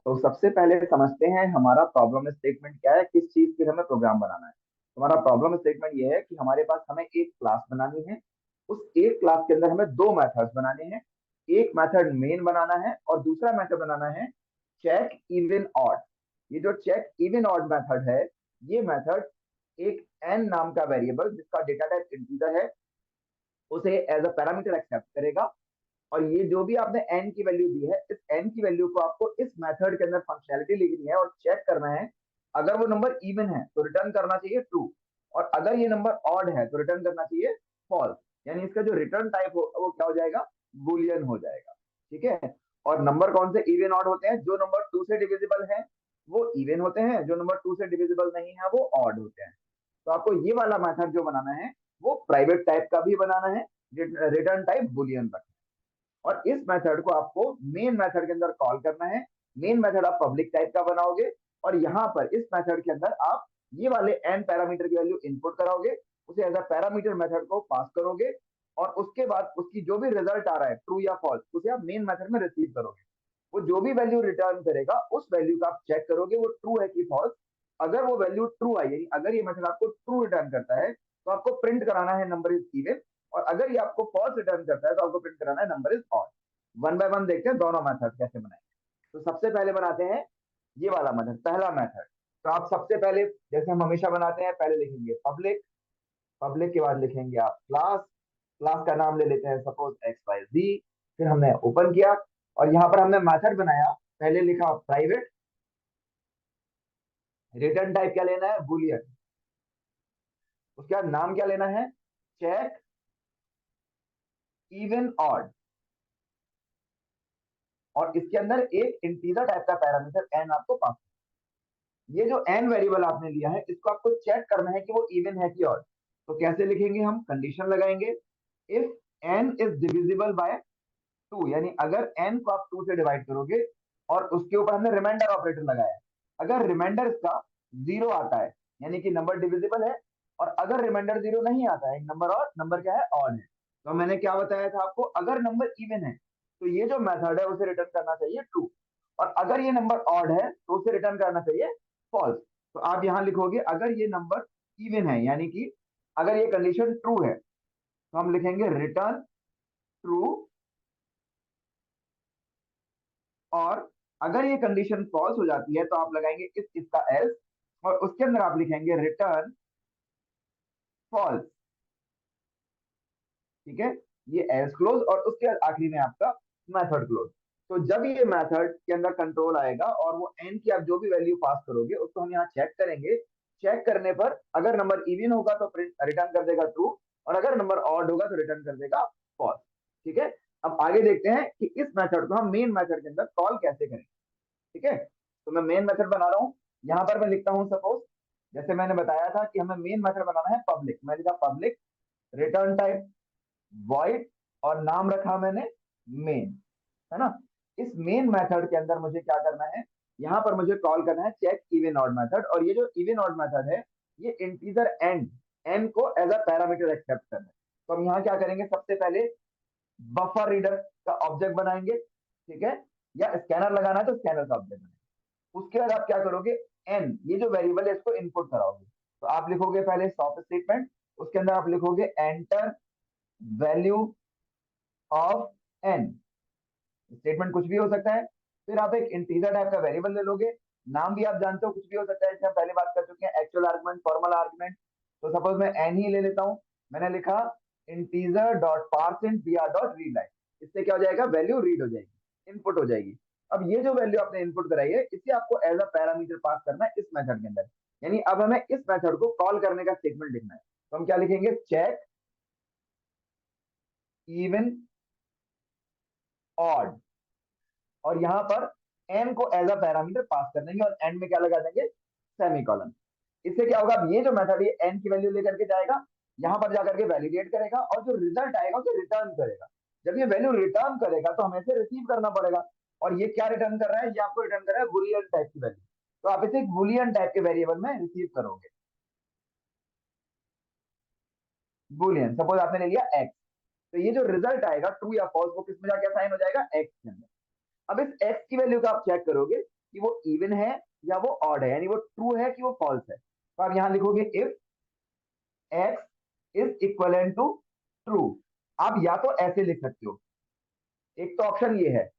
तो सबसे पहले समझते हैं हमारा प्रॉब्लम स्टेटमेंट क्या है, किस चीज के लिए हमें प्रोग्राम बनाना है। हमारा प्रॉब्लम स्टेटमेंट ये है कि हमारे पास हमें एक क्लास बनानी है। उस एक क्लास के अंदर हमें दो मेथड्स बनाने हैं। एक मेथड मेन बनाना है और दूसरा मेथड बनाना है चेक इवन ऑड। ये जो चेक इवन ऑड मेथड है, ये मेथड एक एन नाम का वेरिएबल जिसका डेटा टाइप इंटीजर है उसे एज अ पैरामीटर एक्सेप्ट करेगा। और ये जो भी आपने एन की वैल्यू दी है, इस एन की वैल्यू को आपको इस मेथड के अंदर फंक्शनैलिटी लिखनी है और चेक करना है। अगर वो नंबर इवन है तो रिटर्न करना चाहिए ट्रू, और अगर ये नंबर ऑड है तो रिटर्न करना चाहिए फॉल्स। यानी इसका जो रिटर्न टाइप हो वो क्या हो जाएगा, बुलियन हो जाएगा। ठीक है। और नंबर कौन से इवन ऑड होते हैं, जो नंबर टू से डिविजिबल है वो इवन होते हैं, जो नंबर टू से डिविजिबल नहीं है वो ऑड होते हैं। तो आपको ये वाला मेथड जो बनाना है वो प्राइवेट टाइप का भी बनाना है, रिटर्न टाइप बुलियन रखना है। और इस मेथड को आपको मेन मेथड के अंदर कॉल करना है। मेन मेथड आप पब्लिक टाइप का बनाओगे और यहाँ पर इस मेथड के अंदर आप ये वाले एन पैरामीटर की वैल्यू इनपुट कराओगे, उसे एज अ पैरामीटर मेथड को पास करोगे, और उसके बाद उसकी जो भी रिजल्ट आ रहा है ट्रू या फॉल्स उसे आप मेन मेथड में रिसीव करोगे। वो जो भी वैल्यू रिटर्न करेगा उस वैल्यू का आप चेक करोगे वो ट्रू है कि फॉल्स। अगर वो वैल्यू ट्रू आई, यानी अगर ये मेथड आपको ट्रू रिटर्न करता है तो आपको प्रिंट कराना है नंबर इज इवन, और अगर ये आपको फॉल्स रिटर्न करता है तो आपको प्रिंट कराना है number is odd. One by one देखते हैं दोनों मेथड कैसे बनाएंगे। तो सबसे पहले बनाते हैं ये वाला मेथड, पहला मेथड। तो आप सबसे पहले जैसे हम हमेशा बनाते हैं, पहले लिखेंगे पब्लिक, पब्लिक के बाद लिखेंगे आप क्लास, क्लास का नाम ले लेते हैं सपोज एक्स वाई जी। फिर हमने ओपन किया और यहाँ पर हमने मेथड बनाया, पहले लिखा प्राइवेट, रिटर्न टाइप क्या लेना है बुलियन, उसके बाद नाम क्या लेना है चेक इवन ऑड, और इसके अंदर एक इंटीजर टाइप का पैरामीटर एन आपको पास। ये जो एन वेरिएबल आपने लिया है इसको आपको चेक करना है कि वो इवन है कि ऑड। तो कैसे लिखेंगे, हम कंडीशन लगाएंगे, if N is divisible by two, यानी अगर एन को आप टू से डिवाइड करोगे और उसके ऊपर हमने रिमाइंडर ऑपरेटर लगाया है, अगर रिमाइंडर इसका जीरो आता है यानी कि नंबर डिविजिबल है, और अगर रिमाइंडर जीरो नहीं आता है नंबर, और नंबर क्या है ऑड है। तो मैंने क्या बताया था आपको, अगर नंबर इवन है तो ये जो मेथड है उसे रिटर्न करना चाहिए ट्रू, और अगर ये नंबर ऑड है तो उसे रिटर्न करना चाहिए फॉल्स। तो आप यहां लिखोगे अगर ये नंबर इवन है, यानी कि अगर ये कंडीशन ट्रू है तो हम लिखेंगे रिटर्न ट्रू, और अगर ये कंडीशन फॉल्स हो जाती है तो आप लगाएंगे इस इसका एल्स, और उसके अंदर आप लिखेंगे रिटर्न फॉल्स। ठीक है, ये एल्स क्लोज और उसके आखिरी में आपका मेथड क्लोज। तो जब ये मेथड के अंदर कंट्रोल आएगा और वो एन की आप जो भी वैल्यू पास करोगे उसको हम यहाँ चेक करेंगे। चेक करने पर अगर नंबर इवन होगा तो रिटर्न कर देगा ट्रू, और अगर नंबर ऑड होगा तो रिटर्न कर देगा फॉल्स। ठीक है। अब आगे देखते हैं कि इस मेथड को हम मेन मेथड के अंदर कॉल कैसे करेंगे। ठीक है। तो मैं मेन मेथड बना रहा हूँ, यहाँ पर मैं लिखता हूँ सपोज, जैसे मैंने बताया था कि हमें मेन मेथड बनाना है पब्लिक, मैं लिखा पब्लिक रिटर्न टाइप वॉइड, और नाम रखा मैंने मेन, है ना। इस मेन मेथड के अंदर मुझे क्या करना है, यहाँ पर मुझे कॉल करना है चेक इवन ऑड मेथड, और ये जो इवन ऑड मेथड है ये इंटीजर एन, एन को एज अ पैरामीटर एक्सेप्ट करना है। तो हम यहाँ क्या करेंगे, सबसे पहले बफर रीडर का ऑब्जेक्ट बनाएंगे। ठीक है, या स्कैनर लगाना है तो स्कैनर का ऑब्जेक्ट बनाएंगे। उसके बाद आप क्या करोगे, एन ये जो वेरिएबल है इसको इनपुट कराओगे। तो आप लिखोगे पहले सॉफ्ट स्टेटमेंट, उसके अंदर आप लिखोगे enter value of N, statement कुछ भी हो सकता है। फिर आप एक इंटीजर टाइप का वेरिएबल ले लोगे, नाम भी आप जानते हो कुछ भी हो सकता है, जैसे हम पहले बात कर चुके हैं एक्चुअल आर्गुमेंट फॉर्मल आर्गुमेंट। तो सपोज मैं एन ही ले लेता हूँ, मैंने लिखा integer dot per cent br dot read line. इससे क्या हो जाएगा, वैल्यू रीड हो जाएगी, इनपुट हो जाएगी। अब ये जो वैल्यू आपने इनपुट कराई है इसे आपको एज अ पैरामीटर पास करना है इस मेथड के अंदर, यानी अब हमें इस मेथड को कॉल करने का स्टेटमेंट लिखना है। तो हम क्या लिखेंगे, चेक इवन ऑड, और यहाँ पर एन को एज अ पैरामीटर पास कर देंगे और एंड में क्या लगा देंगे, सेमीकोलन। इससे क्या होगा, अब ये जो मेथड ये एन की वैल्यू लेकर के जाएगा, यहाँ पर जाकर के वैलिडेट करेगा और जो रिजल्ट आएगा उसे रिटर्न करेगा। जब ये वैल्यू रिटर्न करेगा तो हमें इसे रिसीव करना पड़ेगा, और ये क्या रिटर्न कर रहा है, ये आपको रिटर्न कर रहा है बुलियन टाइप की वैल्यू। तो आप इसे बुलियन टाइप के वेरिएबल में रिसीव करोगे। बुलियन सपोज आपने ले लिया एक्स, तो ये जो रिजल्ट आएगा ट्रू या फॉल्स वो किस में जाके साइन हो जाएगा, एक्स के अंदर। अब इस एक्स की वैल्यू का आप चेक करोगे, कि वो इवन है या वो ऑड है, यानी वो ट्रू है कि वो फॉल्स है। तो आप यहाँ लिखोगे if X is equivalent to true. आप या तो ऐसे लिख सकते हो, एक तो ऑप्शन ये है,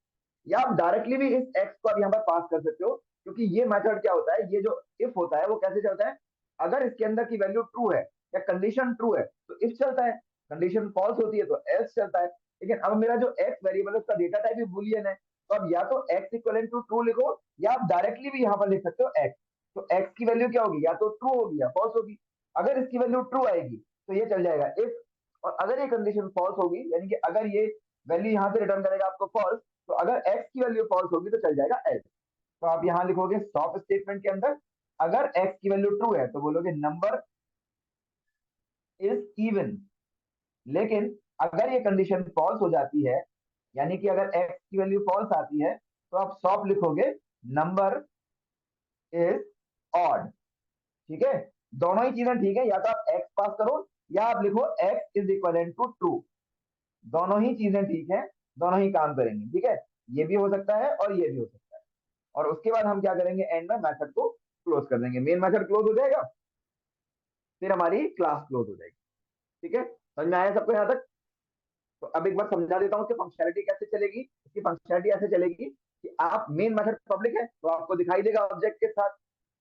या आप डायरेक्टली भी इस एक्स को आप यहाँ पर पास कर सकते हो, क्योंकि ये मेथड क्या होता है, ये जो इफ होता है वो कैसे चलता है, अगर इसके अंदर की वैल्यू ट्रू है या कंडीशन ट्रू है तो इफ चलता है, कंडीशन फॉल्स होती है तो एल्स चलता है। लेकिन अब मेरा जो एक्स वेरिएबल है उसका डेटा टाइप भी बूलियन है, तो अब या तो एक्स इक्वल टू ट्रू लिखो, या आप डायरेक्टली भी यहाँ पर लिख सकते हो एक्स। तो एक्स की वैल्यू क्या होगी, या तो ट्रू होगी या फॉल्स होगी। अगर इसकी वैल्यू ट्रू आएगी तो ये चल जाएगा इफ, और अगर ये कंडीशन फॉल्स होगी, यानी कि अगर ये वैल्यू यहाँ से रिटर्न करेगा आपको फॉल्स, तो अगर x की वैल्यू फॉल्स होगी तो चल जाएगा else। तो आप यहां लिखोगे स्टॉप स्टेटमेंट के अंदर, अगर x की वैल्यू ट्रू है तो बोलोगे नंबर इज इवन। लेकिन अगर ये कंडीशन फॉल्स हो जाती है, यानी कि अगर x की वैल्यू फॉल्स आती है, तो आप स्टॉप लिखोगे नंबर इज ऑड। ठीक है, दोनों ही चीजें ठीक है, या तो आप x पास करो या आप लिखो x is equal to true. दोनों ही चीजें ठीक है, दोनों ही काम करेंगे। ठीक है, ये भी हो सकता है और ये भी हो सकता है। और उसके बाद हम क्या करेंगे, एंड में मेथड को क्लोज कर देंगे, मेन मेथड क्लोज हो जाएगा, फिर हमारी क्लास क्लोज हो जाएगी। ठीक है, समझ में आया सबको यहाँ तक? तो अब एक बार समझा देता हूँ कि फंक्शनलिटी कैसे चलेगी। इसकी फंक्शनलिटी ऐसे चलेगी कि आप मेन मेथड पब्लिक है तो आपको दिखाई देगा ऑब्जेक्ट के साथ,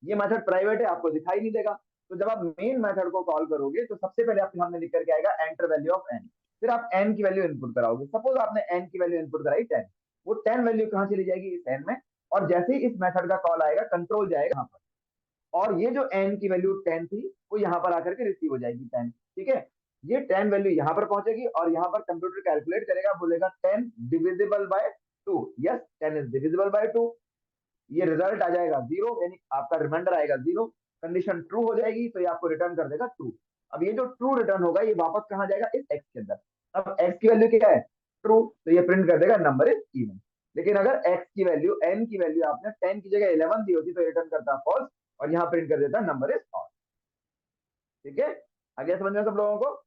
ये मेथड प्राइवेट है आपको दिखाई नहीं देगा। तो जब आप मेन मेथड को कॉल करोगे तो सबसे पहले आपके सामने लिख करके आएगा एंटर वैल्यू ऑफ एन। फिर आप एन की वैल्यू इनपुट कराओगे, सपोज आपने एन की वैल्यू इनपुट कराई 10, वो 10 वैल्यू कहाँ चली जाएगी, इस एन में। और जैसे ही इस मेथड का कॉल आएगा कंट्रोल जाएगा यहाँ पर, और ये जो एन की वैल्यू 10 थी वो यहाँ पर आकर के रिसीव हो जाएगी 10। ठीक है, ये 10 वैल्यू यहाँ पर पहुंचेगी और यहाँ पर कंप्यूटर कैलकुलेट करेगा, बोलेगा 10 divisible by 2। Yes, 10 is divisible bye 2। ये रिजल्ट आ जाएगा 0, यानी आपका रिमाइंडर आएगा 0। कंडीशन ट्रू हो जाएगी तो ये आपको रिटर्न कर देगा ट्रू। अब ये जो ट्रू रिटर्न होगा ये वापस कहाँ जाएगा, इस एक्स के अंदर। अब एक्स की वैल्यू क्या है, ट्रू, तो ये प्रिंट कर देगा नंबर इज इवन। लेकिन अगर एक्स की वैल्यू, एन की वैल्यू आपने 10 की जगह 11 दी होती तो रिटर्न करता फॉल्स, और यहाँ प्रिंट कर देता नंबर इज ऑड। ठीक है, आगे समझ में सब लोगों को?